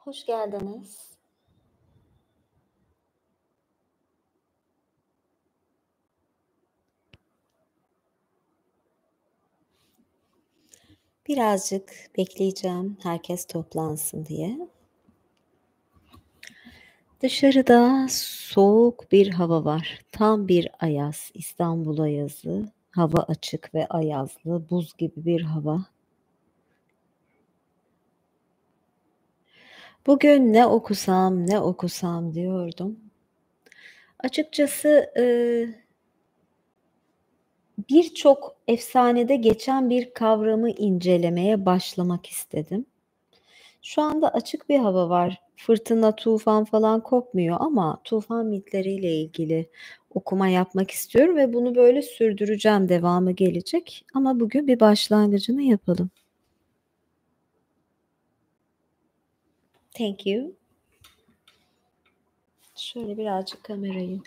Hoş geldiniz. Birazcık bekleyeceğim herkes toplansın diye. Dışarıda soğuk bir hava var. Tam bir ayaz. İstanbul ayazı. Hava açık ve ayazlı, buz gibi bir hava. Bugün ne okusam, ne okusam diyordum. Açıkçası birçok efsanede geçen bir kavramı incelemeye başlamak istedim. Şu anda açık bir hava var. Fırtına, tufan falan kopmuyor ama tufan mitleriyle ilgili okuma yapmak istiyorum ve bunu böyle sürdüreceğim, devamı gelecek ama bugün bir başlangıcını yapalım. Thank you. Şöyle birazcık kamerayı.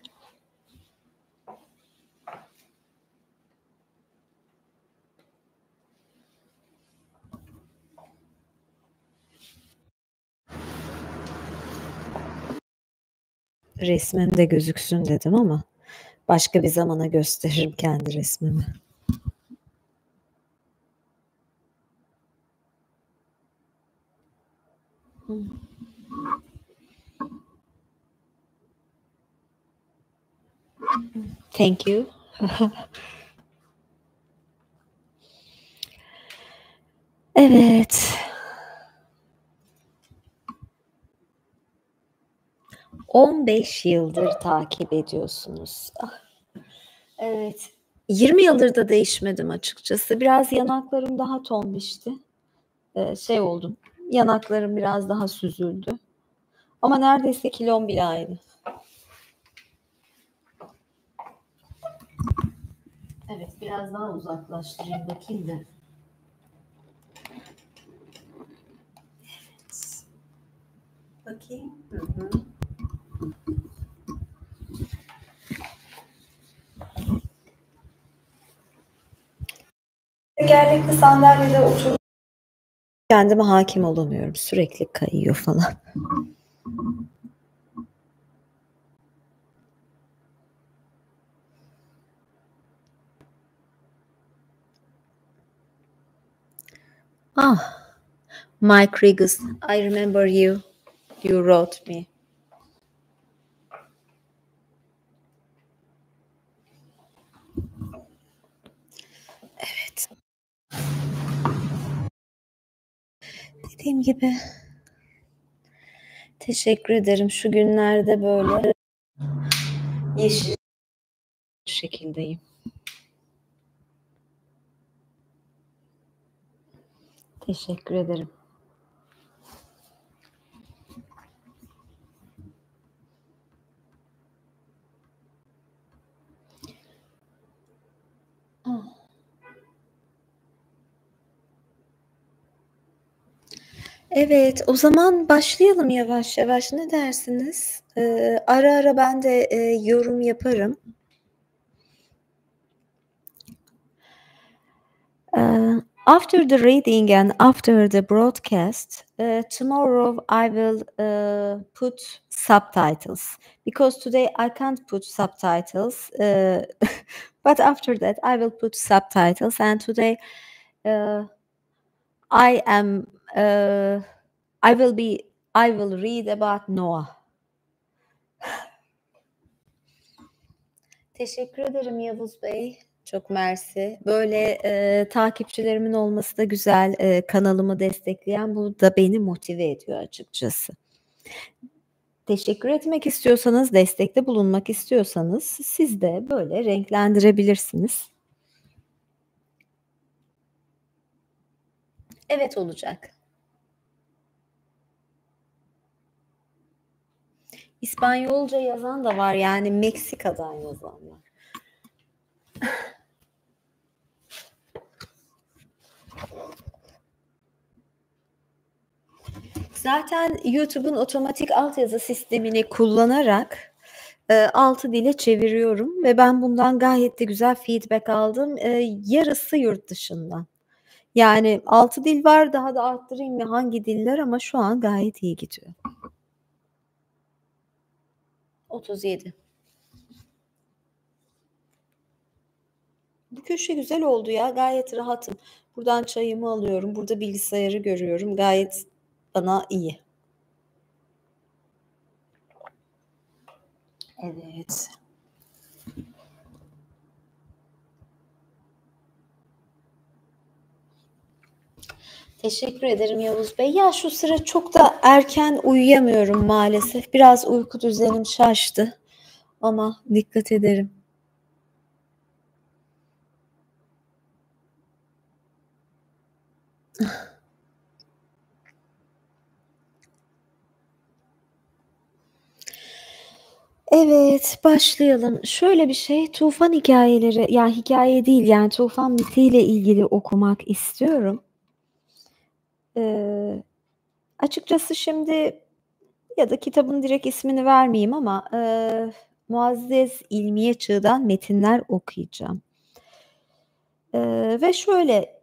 Resmim de gözüksün dedim ama başka bir zamana gösteririm kendi resmimi. Thank you. Evet. 15 yıldır takip ediyorsunuz. Evet. 20 yıldır da değişmedim açıkçası. Biraz yanaklarım daha tonlaştı. Oldum, yanaklarım biraz daha süzüldü. Ama neredeyse kilom bile aynı. Evet, biraz daha uzaklaştırayım bakayım da. Evet. Bakayım. Hı hı. Tekerlekli sandalyede oturup kendime hakim olamıyorum. Sürekli kayıyor falan. Ah, Mike Regis, I remember you. You wrote me. Evet. Dediğim gibi teşekkür ederim. Şu günlerde böyle yeşil şekildeyim. Teşekkür ederim. Ah. Evet, o zaman başlayalım yavaş yavaş. Ne dersiniz? Ara ara ben de, yorum yaparım. After the reading and after the broadcast, tomorrow I will, put subtitles because today I can't put subtitles, but after that I will put subtitles and today, I am, I will read about Noah. Teşekkür ederim Yavuz Bey. Çok mersi. Böyle, takipçilerimin olması da güzel. Kanalımı destekleyen, bu da beni motive ediyor açıkçası. Teşekkür etmek istiyorsanız, destekte bulunmak istiyorsanız siz de böyle renklendirebilirsiniz. Evet, olacak. İspanyolca yazan da var, yani Meksika'dan yazan var. Zaten YouTube'un otomatik altyazı sistemini kullanarak, 6 dile çeviriyorum ve ben bundan gayet de güzel feedback aldım. Yarısı yurt dışından. Yani 6 dil var, daha da arttırayım mı hangi diller ama şu an gayet iyi gidiyor. 37. Bu köşe güzel oldu ya, gayet rahatım. Buradan çayımı alıyorum, burada bilgisayarı görüyorum. Gayet bana iyi. Evet. Teşekkür ederim Yavuz Bey. Ya şu sıra çok da erken uyuyamıyorum maalesef. Biraz uyku düzenim şaştı ama dikkat ederim. Evet, başlayalım. Şöyle bir şey, tufan hikâyeleri, ya hikâye değil, yani tufan mitiyle ilgili okumak istiyorum. Eee, açıkçası şimdi ya da kitabın direkt ismini vermeyeyim ama, Muazzez İlmiye Çığ'dan metinler okuyacağım. Ve şöyle,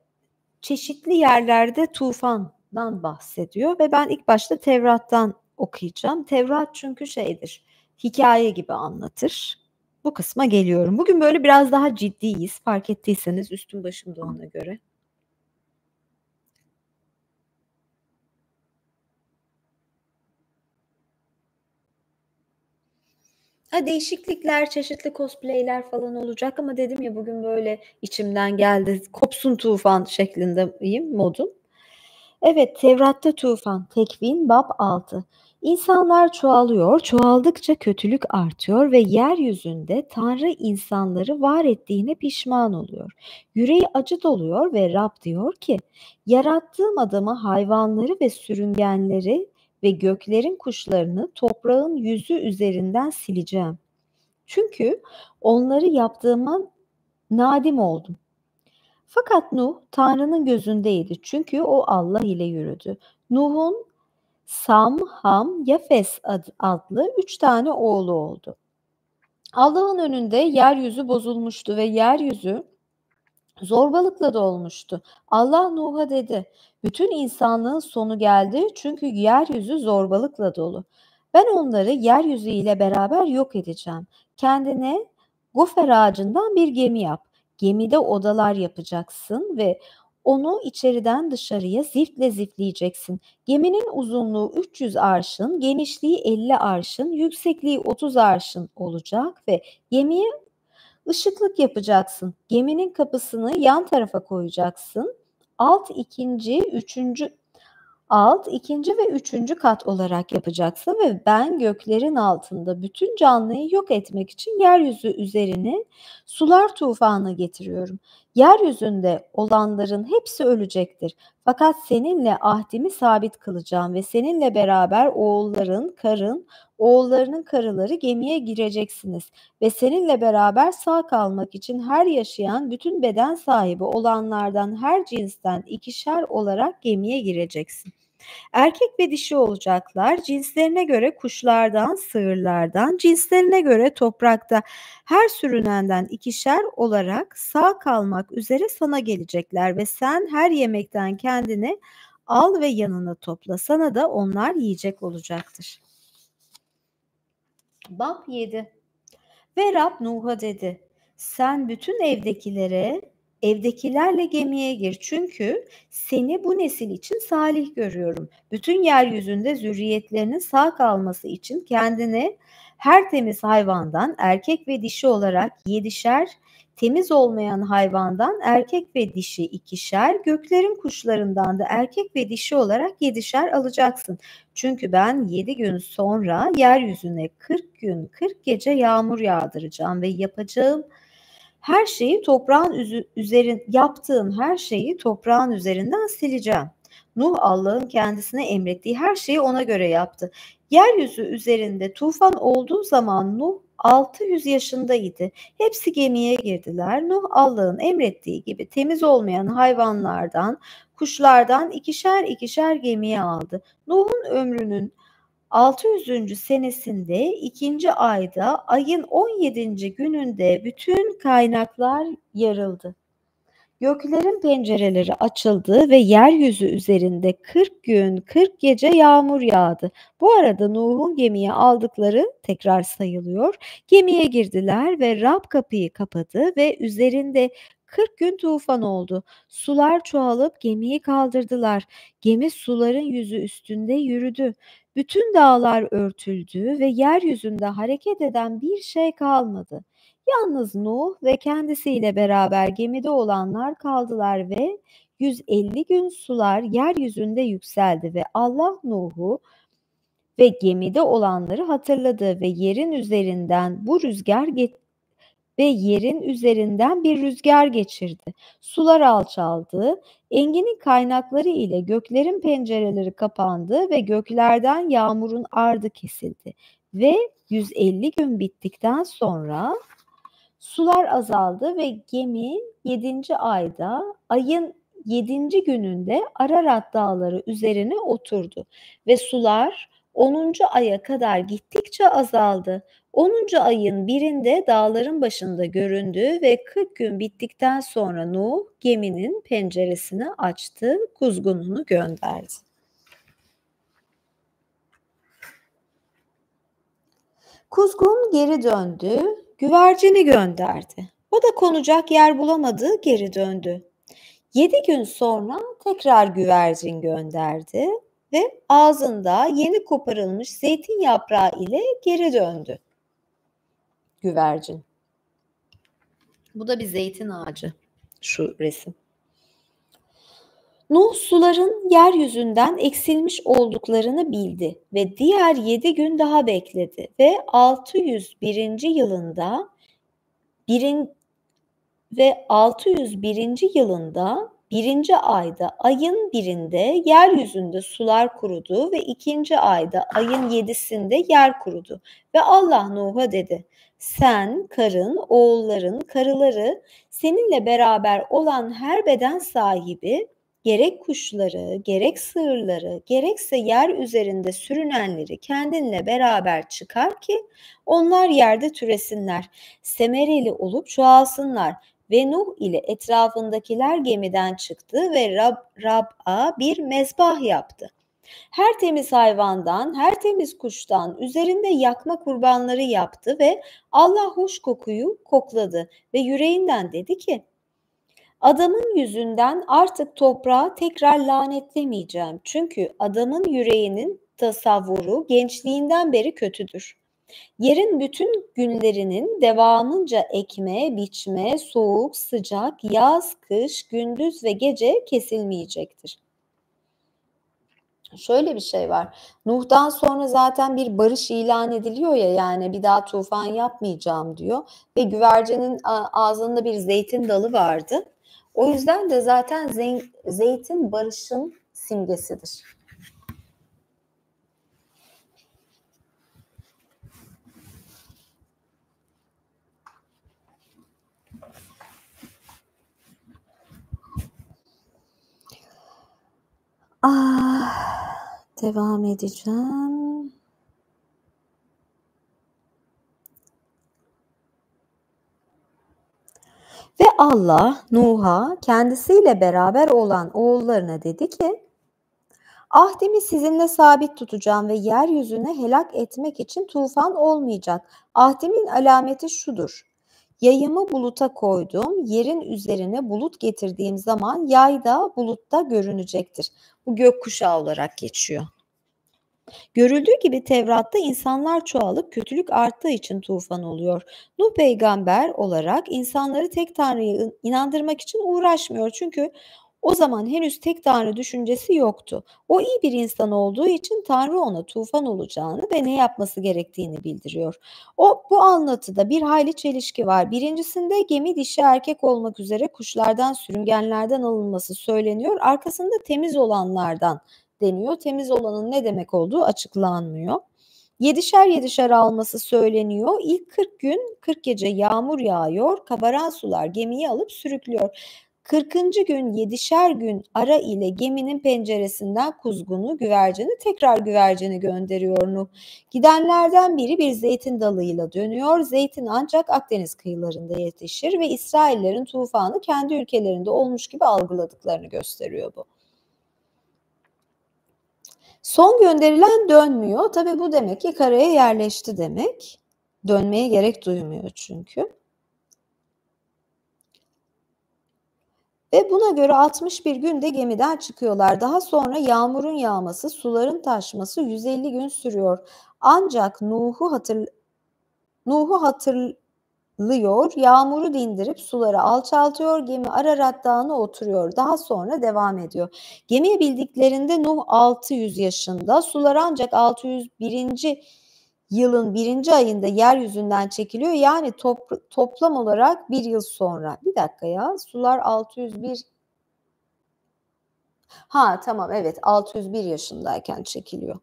çeşitli yerlerde tufandan bahsediyor ve ben ilk başta Tevrat'tan okuyacağım. Tevrat çünkü şeydir, hikâye gibi anlatır. Bu kısma geliyorum. Bugün böyle biraz daha ciddiyiz. Fark ettiyseniz üstüm başım da ona göre. Değişiklikler, çeşitli cosplay'ler falan olacak ama dedim ya bugün böyle içimden geldi. Kopsun tufan şeklindeyim modum. Evet, Tevrat'ta tufan, Tekvin bab 6. İnsanlar çoğalıyor, çoğaldıkça kötülük artıyor ve yeryüzünde Tanrı insanları var ettiğine pişman oluyor. Yüreği acı doluyor ve Rab diyor ki, yarattığım adamı hayvanları ve sürüngenleri ve göklerin kuşlarını toprağın yüzü üzerinden sileceğim. Çünkü onları yaptığıma nadim oldum. Fakat Nuh Tanrı'nın gözündeydi çünkü o Allah ile yürüdü. Nuh'un Sam, Ham, Yafes adlı 3 tane oğlu oldu. Allah'ın önünde yeryüzü bozulmuştu ve yeryüzü zorbalıkla dolmuştu. Allah Nuh'a dedi, bütün insanlığın sonu geldi çünkü yeryüzü zorbalıkla dolu. Ben onları yeryüzü ile beraber yok edeceğim. Kendine gofer ağacından bir gemi yap. Gemide odalar yapacaksın ve onu içeriden dışarıya ziftle zifleyeceksin. Geminin uzunluğu 300 arşın, genişliği 50 arşın, yüksekliği 30 arşın olacak ve gemiye Işıklık yapacaksın. Geminin kapısını yan tarafa koyacaksın. Alt, ikinci, üçüncü Alt, ikinci ve üçüncü kat olarak yapacaksın ve ben göklerin altında bütün canlıyı yok etmek için yeryüzü üzerine sular tufanı getiriyorum. Yeryüzünde olanların hepsi ölecektir. Fakat seninle ahdimi sabit kılacağım ve seninle beraber oğullarının karıları gemiye gireceksiniz ve seninle beraber sağ kalmak için her yaşayan bütün beden sahibi olanlardan her cinsten ikişer olarak gemiye gireceksin. Erkek ve dişi olacaklar. Cinslerine göre kuşlardan, sığırlardan, cinslerine göre toprakta her sürünenden ikişer olarak sağ kalmak üzere sana gelecekler ve sen her yemekten kendine al ve yanına topla. Sana da onlar yiyecek olacaktır. Bab 7. Ve Rab Nuh'a dedi, sen bütün evdekilerle gemiye gir çünkü seni bu nesil için salih görüyorum. Bütün yeryüzünde zürriyetlerinin sağ kalması için kendine her temiz hayvandan erkek ve dişi olarak 7'şer, temiz olmayan hayvandan erkek ve dişi 2'şer, göklerin kuşlarından da erkek ve dişi olarak 7'şer alacaksın. Çünkü ben 7 gün sonra yeryüzüne 40 gün 40 gece yağmur yağdıracağım ve yaptığım her şeyi toprağın üzerinden sileceğim. Nuh Allah'ın kendisine emrettiği her şeyi ona göre yaptı. Yeryüzü üzerinde tufan olduğu zaman Nuh 600 yaşındaydı. Hepsi gemiye girdiler. Nuh Allah'ın emrettiği gibi temiz olmayan hayvanlardan, kuşlardan ikişer ikişer gemiye aldı. Nuh'un ömrünün 600. senesinde 2. ayda ayın 17. gününde bütün kaynaklar yarıldı. Göklerin pencereleri açıldı ve yeryüzü üzerinde 40 gün 40 gece yağmur yağdı. Bu arada Nuh'un gemiye aldıkları tekrar sayılıyor. Gemiye girdiler ve Rab kapıyı kapadı ve üzerinde 40 gün tufan oldu. Sular çoğalıp gemiyi kaldırdılar. Gemi suların yüzü üstünde yürüdü. Bütün dağlar örtüldü ve yeryüzünde hareket eden bir şey kalmadı. Yalnız Nuh ve kendisiyle beraber gemide olanlar kaldılar ve 150 gün sular yeryüzünde yükseldi ve Allah Nuh'u ve gemide olanları hatırladı ve yerin üzerinden bir rüzgar geçirdi. Sular alçaldı, enginin kaynakları ile göklerin pencereleri kapandı ve göklerden yağmurun ardı kesildi. Ve 150 gün bittikten sonra sular azaldı ve gemi 7. ayın 7. gününde Ararat dağları üzerine oturdu ve sular 10. aya kadar gittikçe azaldı. 10. ayın birinde dağların başında göründü ve 40 gün bittikten sonra Nuh geminin penceresini açtı, kuzgununu gönderdi. Kuzgun geri döndü, güvercini gönderdi. O da konacak yer bulamadı, geri döndü. 7 gün sonra tekrar güvercin gönderdi ve ağzında yeni koparılmış zeytin yaprağı ile geri döndü güvercin. Bu da bir zeytin ağacı, şu resim. Nuh suların yeryüzünden eksilmiş olduklarını bildi ve diğer 7 gün daha bekledi ve 601. yılında ve 601. yılında 1. ayda ayın 1'inde yeryüzünde sular kurudu ve 2. ayda ayın 7'sinde yer kurudu. Ve Allah Nuh'a dedi: sen, karın, oğulların, karıları, seninle beraber olan her beden sahibi, gerek kuşları, gerek sığırları, gerekse yer üzerinde sürünenleri kendinle beraber çıkar ki onlar yerde türesinler, semereli olup çoğalsınlar. Ve Nuh ile etrafındakiler gemiden çıktı ve Rab'a bir mezbah yaptı. Her temiz hayvandan, her temiz kuştan üzerinde yakma kurbanları yaptı ve Allah hoş kokuyu kokladı ve yüreğinden dedi ki: adamın yüzünden artık toprağı tekrar lanetlemeyeceğim. Çünkü adamın yüreğinin tasavvuru gençliğinden beri kötüdür. Yerin bütün günlerinin devamınca ekme, biçme, soğuk, sıcak, yaz, kış, gündüz ve gece kesilmeyecektir. Şöyle bir şey var. Nuh'dan sonra zaten bir barış ilan ediliyor ya, yani bir daha tufan yapmayacağım diyor ve güvercinin ağzında bir zeytin dalı vardı. O yüzden de zaten zeytin barışın simgesidir. Devam edeceğim. Ve Allah Nuh'a kendisiyle beraber olan oğullarına dedi ki: ahdimi sizinle sabit tutacağım ve yeryüzüne helak etmek için tufan olmayacak. Ahdimin alameti şudur: yayımı buluta koydum, yerin üzerine bulut getirdiğim zaman yay da bulutta görünecektir. Bu gökkuşağı olarak geçiyor. Görüldüğü gibi Tevrat'ta insanlar çoğalıp kötülük arttığı için tufan oluyor. Nuh peygamber olarak insanları tek Tanrı'ya inandırmak için uğraşmıyor. Çünkü o zaman henüz tek Tanrı düşüncesi yoktu. O iyi bir insan olduğu için Tanrı ona tufan olacağını ve ne yapması gerektiğini bildiriyor. Bu anlatıda bir hayli çelişki var. Birincisinde gemi dişi erkek olmak üzere kuşlardan, sürüngenlerden alınması söyleniyor. Arkasında temiz olanlardan deniyor. Temiz olanın ne demek olduğu açıklanmıyor. 7'şer 7'şer alması söyleniyor. İlk 40 gün 40 gece yağmur yağıyor. Kabaran sular gemiyi alıp sürüklüyor. 40. gün 7'şer gün ara ile geminin penceresinden kuzgunu, güvercini, tekrar güvercini gönderiyor Nuh. Gidenlerden biri bir zeytin dalıyla dönüyor. Zeytin ancak Akdeniz kıyılarında yetişir ve İsraillerin tufanı kendi ülkelerinde olmuş gibi algıladıklarını gösteriyor bu. Son gönderilen dönmüyor. Tabii bu demek ki karaya yerleşti demek. Dönmeye gerek duymuyor çünkü. Ve buna göre 61 günde gemiden çıkıyorlar. Daha sonra yağmurun yağması, suların taşması 150 gün sürüyor. Ancak Nuh'u hatırlıyor, yağmuru dindirip suları alçaltıyor, gemi Ararat Dağı'na oturuyor. Daha sonra devam ediyor. Gemiye bildiklerinde Nuh 600 yaşında, sular ancak 601. yılın 1. ayında yeryüzünden çekiliyor. Yani toplam olarak bir yıl sonra. Bir dakika ya, sular 601. Tamam, evet, 601 yaşındayken çekiliyor.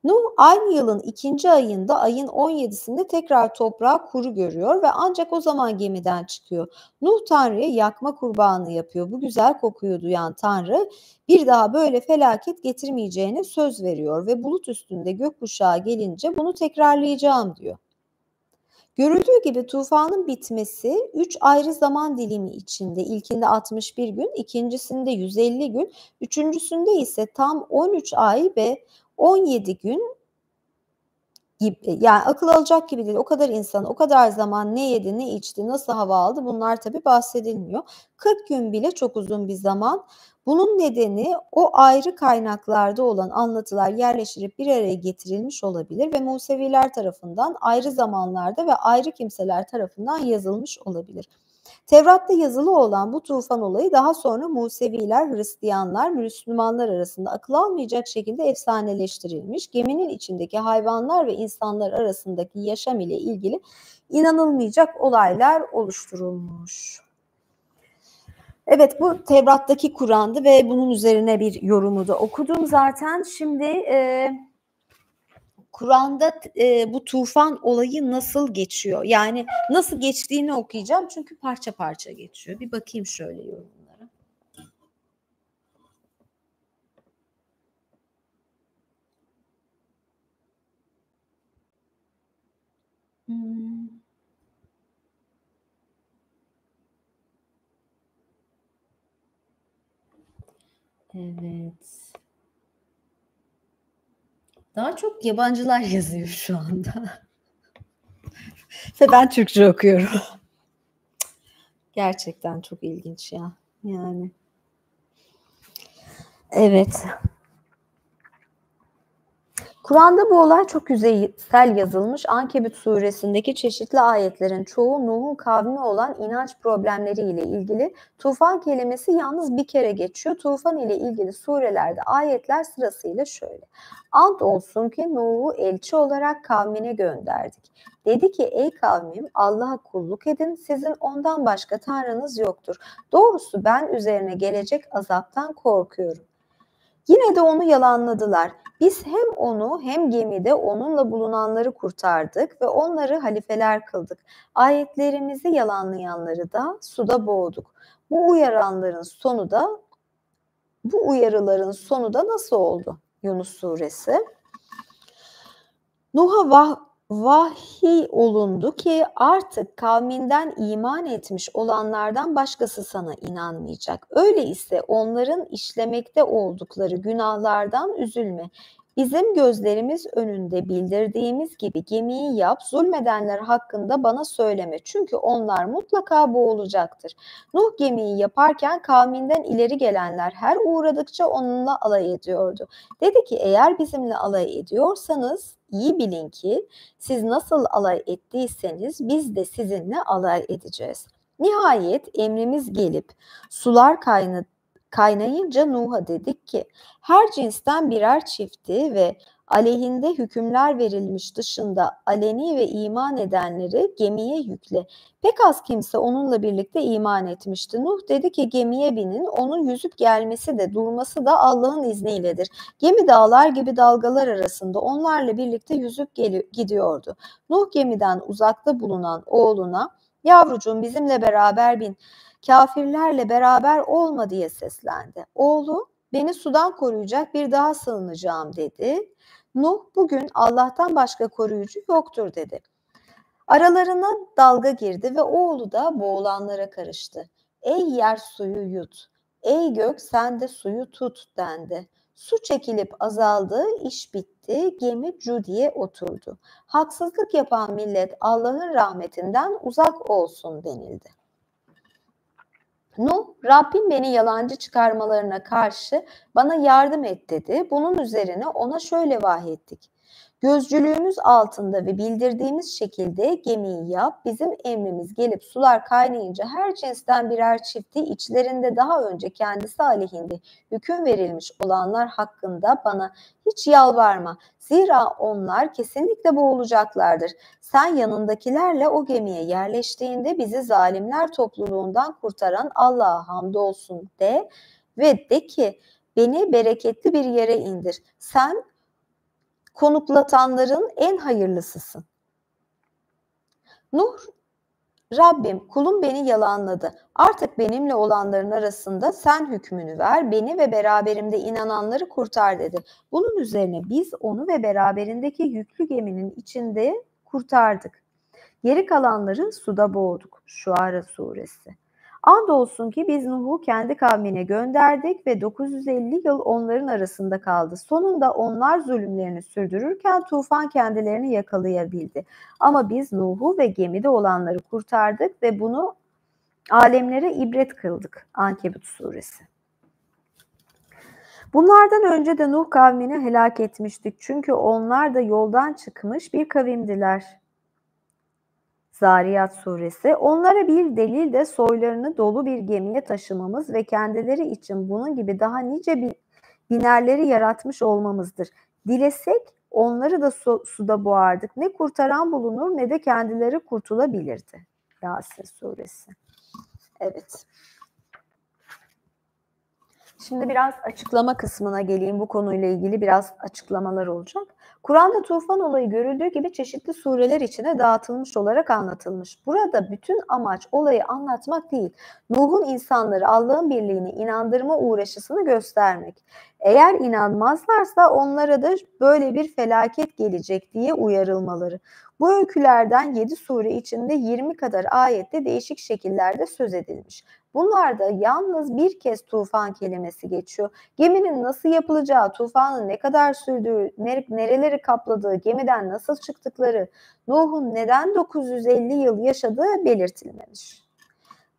Nuh aynı yılın 2. ayında ayın 17'sinde tekrar toprağı kuru görüyor ve ancak o zaman gemiden çıkıyor. Nuh Tanrı'ya yakma kurbanı yapıyor. Bu güzel kokuyu duyan Tanrı bir daha böyle felaket getirmeyeceğine söz veriyor ve bulut üstünde gökkuşağı gelince bunu tekrarlayacağım diyor. Görüldüğü gibi tufanın bitmesi 3 ayrı zaman dilimi içinde. İlkinde 61 gün, ikincisinde 150 gün, üçüncüsünde ise tam 13 ay ve 17 gün gibi. Yani akıl alacak gibi değil. O kadar insan, o kadar zaman ne yedi, ne içti, nasıl hava aldı, bunlar tabii bahsedilmiyor. 40 gün bile çok uzun bir zaman. Bunun nedeni o ayrı kaynaklarda olan anlatılar yerleştirip bir araya getirilmiş olabilir ve Museviler tarafından ayrı zamanlarda ve ayrı kimseler tarafından yazılmış olabilir. Tevrat'ta yazılı olan bu tufan olayı daha sonra Museviler, Hristiyanlar, Müslümanlar arasında akıl almayacak şekilde efsaneleştirilmiş, geminin içindeki hayvanlar ve insanlar arasındaki yaşam ile ilgili inanılmayacak olaylar oluşturulmuş. Evet, bu Tevrat'taki Kur'an'dı ve bunun üzerine bir yorumu da okudum zaten. Şimdi Kur'an'da bu tufan olayı nasıl geçiyor? Yani nasıl geçtiğini okuyacağım çünkü parça parça geçiyor. Bir bakayım şöyle yorumlara. Evet. Daha çok yabancılar yazıyor şu anda. Ve ben Türkçe okuyorum. Gerçekten çok ilginç ya. Yani. Evet. Kur'an'da bu olay çok yüzeysel yazılmış. Ankebut suresindeki çeşitli ayetlerin çoğu Nuh'un kavmi olan inanç problemleriyle ilgili. Tufan kelimesi yalnız bir kere geçiyor. Tufan ile ilgili surelerde ayetler sırasıyla şöyle. Ant olsun ki Nuh'u elçi olarak kavmine gönderdik. Dedi ki ey kavmim Allah'a kulluk edin, sizin ondan başka tanrınız yoktur. Doğrusu ben üzerine gelecek azaptan korkuyorum. Yine de onu yalanladılar. Biz hem onu hem gemide onunla bulunanları kurtardık ve onları halifeler kıldık. Ayetlerimizi yalanlayanları da suda boğduk. Bu uyarıların sonu da nasıl oldu? Yunus suresi. Nuh'a vahiy olundu ki artık kavminden iman etmiş olanlardan başkası sana inanmayacak. Öyleyse onların işlemekte oldukları günahlardan üzülme. Bizim gözlerimiz önünde bildirdiğimiz gibi gemiyi yap, zulmedenler hakkında bana söyleme. Çünkü onlar mutlaka boğulacaktır. Nuh gemiyi yaparken kavminden ileri gelenler her uğradıkça onunla alay ediyordu. Dedi ki eğer bizimle alay ediyorsanız iyi bilin ki siz nasıl alay ettiyseniz biz de sizinle alay edeceğiz. Nihayet emrimiz gelip sular kaynayınca Nuh'a dedik ki her cinsten birer çifti ve aleyhinde hükümler verilmiş dışında aleni ve iman edenleri gemiye yükle. Pek az kimse onunla birlikte iman etmişti. Nuh dedi ki gemiye binin, onun yüzüp gelmesi de durması da Allah'ın izniyledir. Gemi dağlar gibi dalgalar arasında onlarla birlikte yüzüp gidiyordu. Nuh gemiden uzakta bulunan oğluna yavrucuğum bizimle beraber bin. Kafirlerle beraber olma diye seslendi. Oğlu, beni sudan koruyacak bir dağa sığınacağım dedi. Nuh, bugün Allah'tan başka koruyucu yoktur dedi. Aralarına dalga girdi ve oğlu da boğulanlara karıştı. Ey yer suyu yut, ey gök sen de suyu tut dendi. Su çekilip azaldı, iş bitti, gemi Cudi'ye oturdu. Haksızlık yapan millet Allah'ın rahmetinden uzak olsun denildi. Nuh, Rabbim beni yalancı çıkarmalarına karşı bana yardım et dedi. Bunun üzerine ona şöyle vahyettik. Gözcülüğümüz altında ve bildirdiğimiz şekilde gemiyi yap, bizim emrimiz gelip sular kaynayınca her cinsten birer çifti içlerinde daha önce kendisi aleyhinde hüküm verilmiş olanlar hakkında bana hiç yalvarma. Zira onlar kesinlikle boğulacaklardır. Sen yanındakilerle o gemiye yerleştiğinde bizi zalimler topluluğundan kurtaran Allah'a hamdolsun de ve de ki beni bereketli bir yere indir. Sen konuklatanların en hayırlısısın. Nuh, Rabbim kulum beni yalanladı. Artık benimle olanların arasında sen hükmünü ver, beni ve beraberimde inananları kurtar dedi. Bunun üzerine biz onu ve beraberindeki yüklü geminin içinde kurtardık. Geri kalanları suda boğduk. Şuara suresi. Andolsun ki biz Nuh'u kendi kavmine gönderdik ve 950 yıl onların arasında kaldı. Sonunda onlar zulümlerini sürdürürken tufan kendilerini yakalayabildi. Ama biz Nuh'u ve gemide olanları kurtardık ve bunu alemlere ibret kıldık. Ankebut suresi. Bunlardan önce de Nuh kavmini helak etmiştik. Çünkü onlar da yoldan çıkmış bir kavimdiler. Zariyat suresi. Onlara bir delil de soylarını dolu bir gemiye taşımamız ve kendileri için bunun gibi daha nice binerleri yaratmış olmamızdır. Dilesek onları da suda boğardık. Ne kurtaran bulunur ne de kendileri kurtulabilirdi. Yasin suresi. Evet. Şimdi biraz açıklama kısmına geleyim. Bu konuyla ilgili biraz açıklamalar olacak. Kur'an'da tufan olayı görüldüğü gibi çeşitli sureler içine dağıtılmış olarak anlatılmış. Burada bütün amaç olayı anlatmak değil, Nuh'un insanları Allah'ın birliğine inandırma uğraşısını göstermek. Eğer inanmazlarsa onlara da böyle bir felaket gelecek diye uyarılmaları. Bu öykülerden 7 sure içinde 20 kadar ayette değişik şekillerde söz edilmiş. Bunlarda yalnız bir kez tufan kelimesi geçiyor. Geminin nasıl yapılacağı, tufanın ne kadar sürdüğü, nereleri kapladığı, gemiden nasıl çıktıkları, Nuh'un neden 950 yıl yaşadığı belirtilmemiş.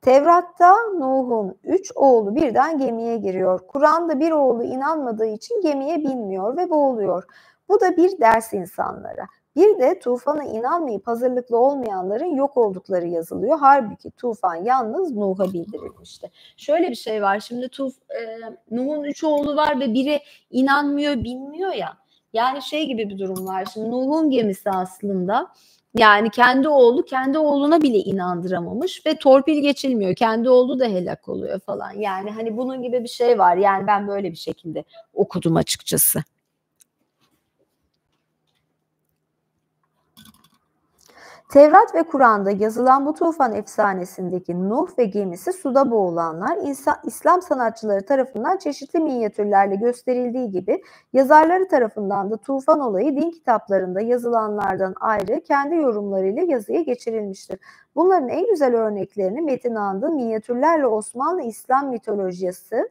Tevrat'ta Nuh'un 3 oğlu birden gemiye giriyor. Kur'an'da bir oğlu inanmadığı için gemiye binmiyor ve boğuluyor. Bu da bir ders insanlara. Bir de tufana inanmayıp hazırlıklı olmayanların yok oldukları yazılıyor. Halbuki tufan yalnız Nuh'a bildirilmişti. Şöyle bir şey var. Şimdi Nuh'un 3 oğlu var ve biri inanmıyor, bilmiyor ya. Yani şey gibi bir durum var. Şimdi Nuh'un gemisi aslında yani kendi oğlu kendi oğluna bile inandıramamış ve torpil geçilmiyor. Kendi oğlu da helak oluyor falan. Yani hani bunun gibi bir şey var. Yani ben böyle bir şekilde okudum açıkçası. Tevrat ve Kur'an'da yazılan bu tufan efsanesindeki Nuh ve gemisi suda boğulanlar İslam sanatçıları tarafından çeşitli minyatürlerle gösterildiği gibi yazarları tarafından da tufan olayı din kitaplarında yazılanlardan ayrı kendi yorumlarıyla yazıya geçirilmiştir. Bunların en güzel örneklerini Metin And'ın Minyatürlerle Osmanlı İslam Mitolojisi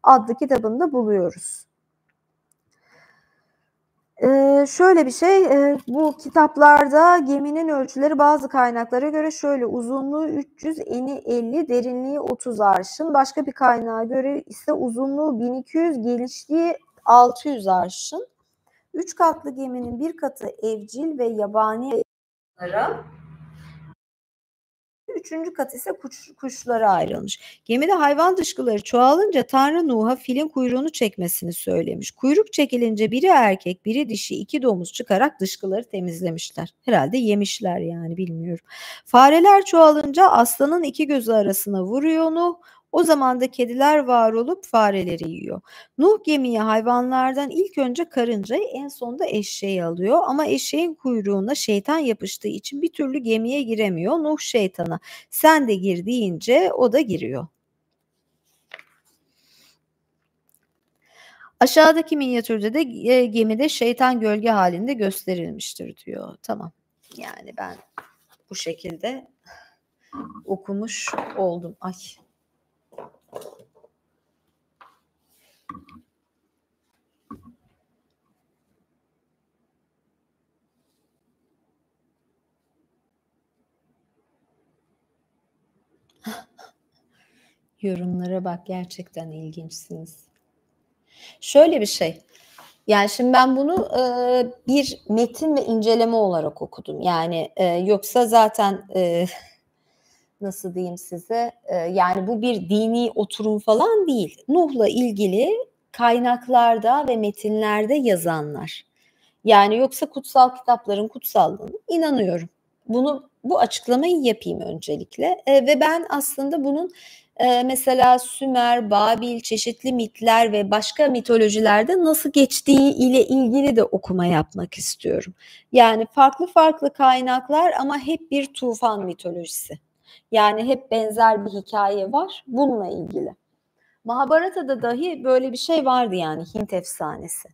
adlı kitabında buluyoruz. Şöyle bir şey, bu kitaplarda geminin ölçüleri bazı kaynaklara göre şöyle: uzunluğu 300, eni 50, derinliği 30 arşın. Başka bir kaynağa göre ise uzunluğu 1200, genişliği 600 arşın. 3 katlı geminin bir katı evcil ve yabani hayvanlara, üçüncü kat ise kuşlara ayrılmış. Gemide hayvan dışkıları çoğalınca Tanrı Nuh'a filin kuyruğunu çekmesini söylemiş. Kuyruk çekilince biri erkek, biri dişi 2 domuz çıkarak dışkıları temizlemişler. Herhalde yemişler yani bilmiyorum. Fareler çoğalınca aslanın 2 gözü arasına vuruyor Nuh. O zaman da kediler var olup fareleri yiyor. Nuh gemiye hayvanlardan ilk önce karıncayı, en sonunda eşeği alıyor ama eşeğin kuyruğuna şeytan yapıştığı için bir türlü gemiye giremiyor. Nuh şeytana sen de gir deyince o da giriyor. Aşağıdaki minyatürde de gemide şeytan gölge halinde gösterilmiştir diyor. Tamam. Yani ben bu şekilde okumuş oldum. Ay. Yorumlara bak, gerçekten ilginçsiniz. Şöyle bir şey, yani şimdi ben bunu, bir metin ve inceleme olarak okudum. Yani, yoksa zaten, nasıl diyeyim size, yani bu bir dini oturum falan değil. Nuh'la ilgili kaynaklarda ve metinlerde yazanlar. Yani yoksa kutsal kitapların kutsallığına inanıyorum. Bu açıklamayı yapayım öncelikle, ve ben aslında bunun, mesela Sümer, Babil, çeşitli mitler ve başka mitolojilerde nasıl geçtiği ile ilgili de okuma yapmak istiyorum. Yani farklı farklı kaynaklar ama hep bir tufan mitolojisi. Yani hep benzer bir hikaye var bununla ilgili. Mahabharata'da dahi böyle bir şey vardı, yani Hint efsanesi.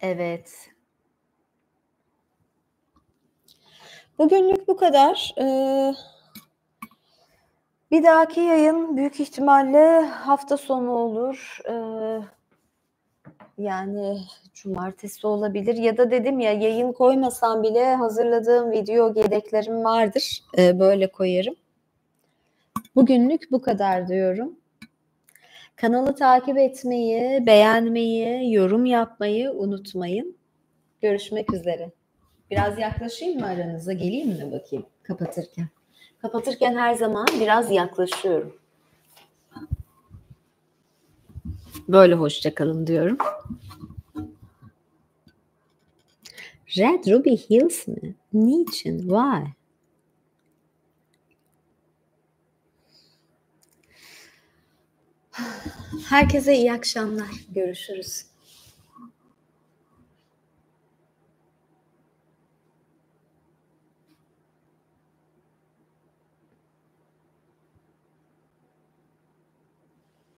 Evet. Bugünlük bu kadar. Bir dahaki yayın büyük ihtimalle hafta sonu olur. Yani cumartesi olabilir ya da dedim ya, yayın koymasam bile hazırladığım video yedeklerim vardır. Böyle koyarım. Bugünlük bu kadar diyorum. Kanalı takip etmeyi, beğenmeyi, yorum yapmayı unutmayın. Görüşmek üzere. Biraz yaklaşayım mı aranıza? Geleyim mi bakayım kapatırken? Kapatırken her zaman biraz yaklaşıyorum. Böyle hoşça kalın diyorum. Red Ruby Hills mi? Niçin? Why? Herkese iyi akşamlar. Görüşürüz.